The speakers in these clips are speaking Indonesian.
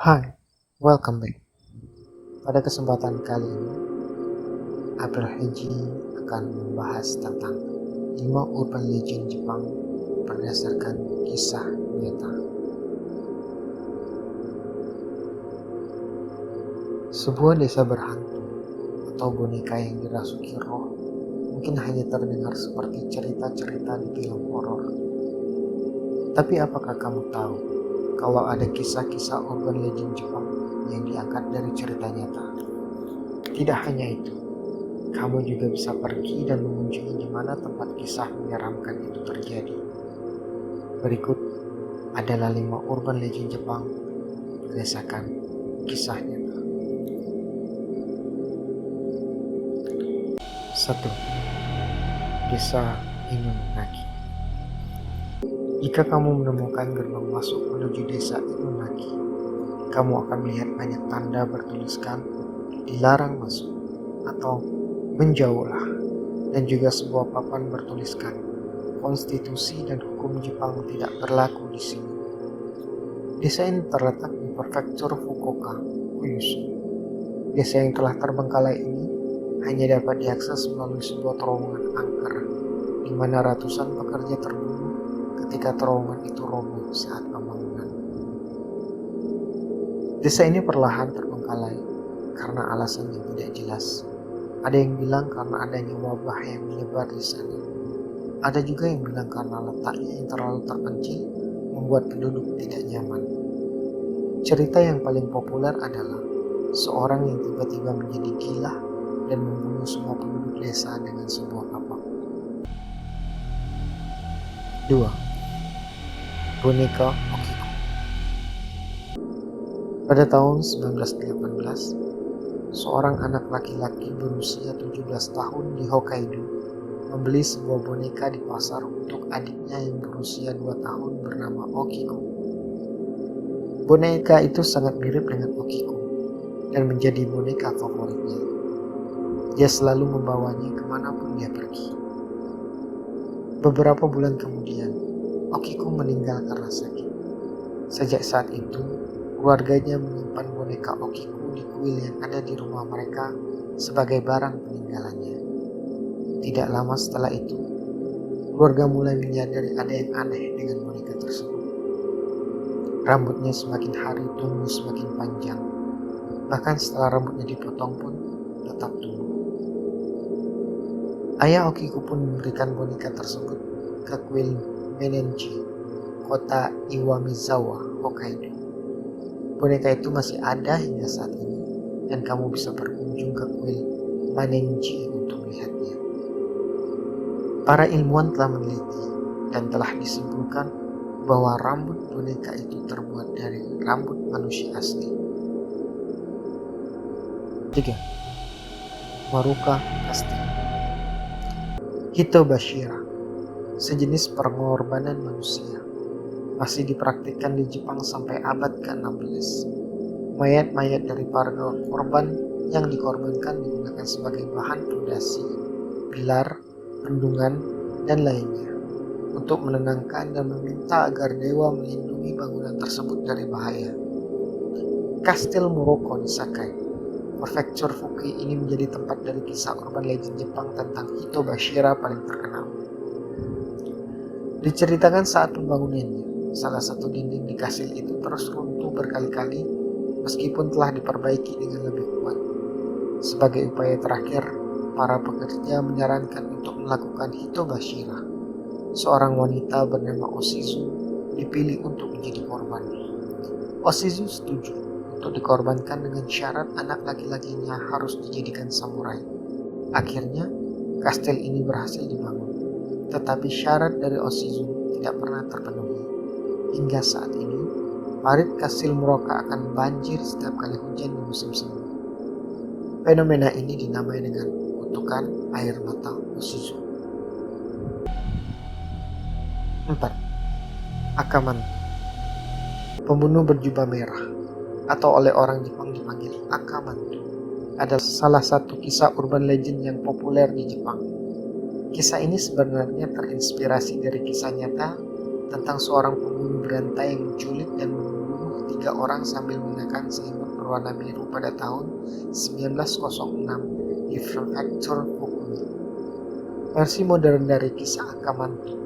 Hai, welcome back. Pada kesempatan kali ini, April Heiji akan membahas tentang 5 urban legend Jepang berdasarkan kisah nyata. Sebuah desa berhantu atau boneka yang dirasuki roh mungkin hanya terdengar seperti cerita-cerita di film horor. Tapi apakah kamu tahu kalau ada kisah-kisah urban legend Jepang yang diangkat dari cerita nyata? Tidak hanya itu, kamu juga bisa pergi dan mengunjungi di mana tempat kisah menyeramkan itu terjadi. Berikut adalah 5 urban legend Jepang berdasarkan kisah nyata. 1. Desa Inunaki. Jika kamu menemukan gerbang masuk menuju desa Inunaki, kamu akan melihat banyak tanda bertuliskan dilarang masuk atau menjauhlah, dan juga sebuah papan bertuliskan konstitusi dan hukum Jepang tidak berlaku di sini. Desa ini terletak di prefektur Fukuoka, Kyushu. Desa yang telah terbengkalai ini hanya dapat diakses melalui sebuah terowongan angker, di mana ratusan pekerja terbunuh ketika terowongan itu roboh saat pembangunan. Desa ini perlahan terbengkalai karena alasan yang tidak jelas. Ada yang bilang karena adanya wabah yang menyebar di sana. Ada juga yang bilang karena letaknya yang terlalu terpencil membuat penduduk tidak nyaman. Cerita yang paling populer adalah seorang yang tiba-tiba menjadi gila dan membunuh semua penduduk desa dengan sebuah kapak. 2. Boneka Okiko. Pada tahun 1918, seorang anak laki-laki berusia 17 tahun di Hokkaido membeli sebuah boneka di pasar untuk adiknya yang berusia 2 tahun bernama Okiko. Boneka itu sangat mirip dengan Okiko dan menjadi boneka favoritnya. Dia selalu membawanya kemanapun dia pergi. Beberapa bulan kemudian, Okiko meninggal karena sakit. Sejak saat itu, keluarganya menyimpan boneka Okiko di kuil yang ada di rumah mereka sebagai barang peninggalannya. Tidak lama setelah itu, keluarga mulai menyadari ada yang aneh dengan boneka tersebut. Rambutnya semakin hari tumbuh semakin panjang. Bahkan setelah rambutnya dipotong pun tetap tumbuh. Ayah Okiko pun memberikan boneka tersebut ke kuil Menenji, kota Iwamizawa, Hokkaido. Boneka itu masih ada hingga saat ini, dan kamu bisa berkunjung ke kuil Manenji untuk melihatnya. Para ilmuwan telah meneliti dan telah disimpulkan bahwa rambut boneka itu terbuat dari rambut manusia asli. 3. Maruka Castle. Hitobashira, sejenis pengorbanan manusia, masih dipraktikkan di Jepang sampai abad ke-16. Mayat-mayat dari para korban yang dikorbankan digunakan sebagai bahan pondasi, pilar, bendungan, dan lainnya untuk menenangkan dan meminta agar dewa melindungi bangunan tersebut dari bahaya. Kastil Muroko di Sakai, prefektur Fuki ini menjadi tempat dari kisah urban legend Jepang tentang Hitobashira paling terkenal. Diceritakan saat pembangunannya, salah satu dinding di kastil itu terus runtuh berkali-kali meskipun telah diperbaiki dengan lebih kuat. Sebagai upaya terakhir, para pekerja menyarankan untuk melakukan Hitobashira. Seorang wanita bernama Oshizu dipilih untuk menjadi korban. Oshizu setuju untuk dikorbankan dengan syarat anak laki-lakinya harus dijadikan samurai. Akhirnya, kastil ini berhasil dibangun, tetapi syarat dari Oshizu tidak pernah terpenuhi. Hingga saat ini, parit kastil Muroka akan banjir setiap kali hujan di musim semi. Fenomena ini dinamai dengan kutukan air mata Oshizu. 4. Akamanto, pembunuh berjubah merah, atau oleh orang Jepang dipanggil Akamanto, adalah salah satu kisah urban legend yang populer di Jepang. Kisah ini sebenarnya terinspirasi dari kisah nyata tentang seorang pembunuh berantai yang menculik dan membunuh 3 orang sambil mengenakan selimut berwarna biru pada tahun 1906 di prefektur Fukui. Versi modern dari kisah Akamanto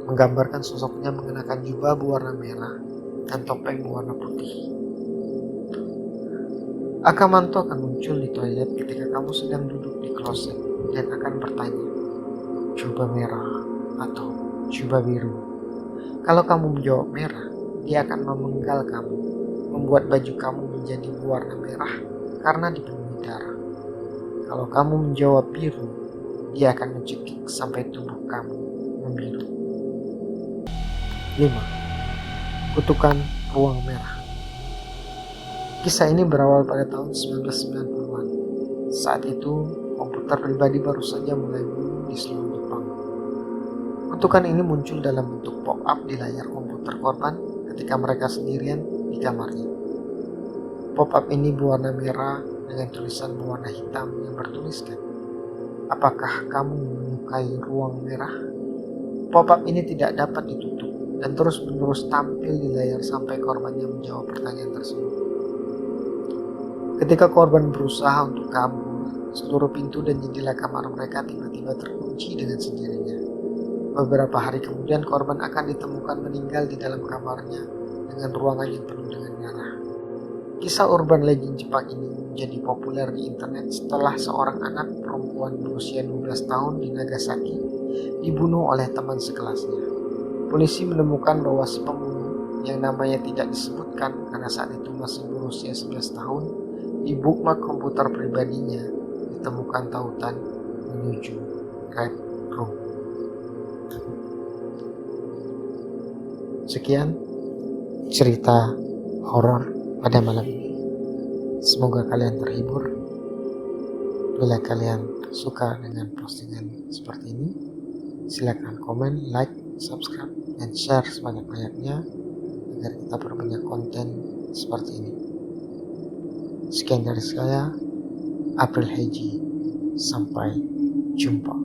menggambarkan sosoknya mengenakan jubah berwarna merah dan topeng berwarna putih. Akamanto akan muncul di toilet ketika kamu sedang duduk di kloset dan akan bertanya, jubah merah atau jubah biru. Kalau kamu menjawab merah, dia akan memenggal kamu, membuat baju kamu menjadi berwarna merah karena dipenuhi darah. Kalau kamu menjawab biru, dia akan mencekik sampai tubuh kamu membiru. 5. Kutukan ruang merah. Kisah ini berawal pada tahun 1990-an. Saat itu, komputer pribadi baru saja mulai booming di seluruh Jepang. Kutukan ini muncul dalam bentuk pop-up di layar komputer korban ketika mereka sendirian di kamarnya. Pop-up ini berwarna merah dengan tulisan berwarna hitam yang bertuliskan, "Apakah kamu menyukai ruang merah?" Pop-up ini tidak dapat ditutup dan terus-menerus tampil di layar sampai korbannya menjawab pertanyaan tersebut. Ketika korban berusaha untuk kabur, seluruh pintu dan jendela kamar mereka tiba-tiba terkunci dengan sendirinya. Beberapa hari kemudian korban akan ditemukan meninggal di dalam kamarnya dengan ruangan yang penuh dengan darah. Kisah urban legend Jepang ini menjadi populer di internet setelah seorang anak perempuan berusia 12 tahun di Nagasaki dibunuh oleh teman sekelasnya. Polisi menemukan bahwa si pembunuh yang namanya tidak disebutkan karena saat itu masih berusia 11 tahun, di bookmark komputer pribadinya ditemukan tautan menuju Red Room. Sekian cerita horor pada malam ini. Semoga kalian terhibur. Bila kalian suka dengan postingan seperti ini, silakan komen, like, subscribe, dan share sebanyak-banyaknya agar kita perbanyak konten seperti ini. Sekian dari saya, April Haji. Sampai jumpa.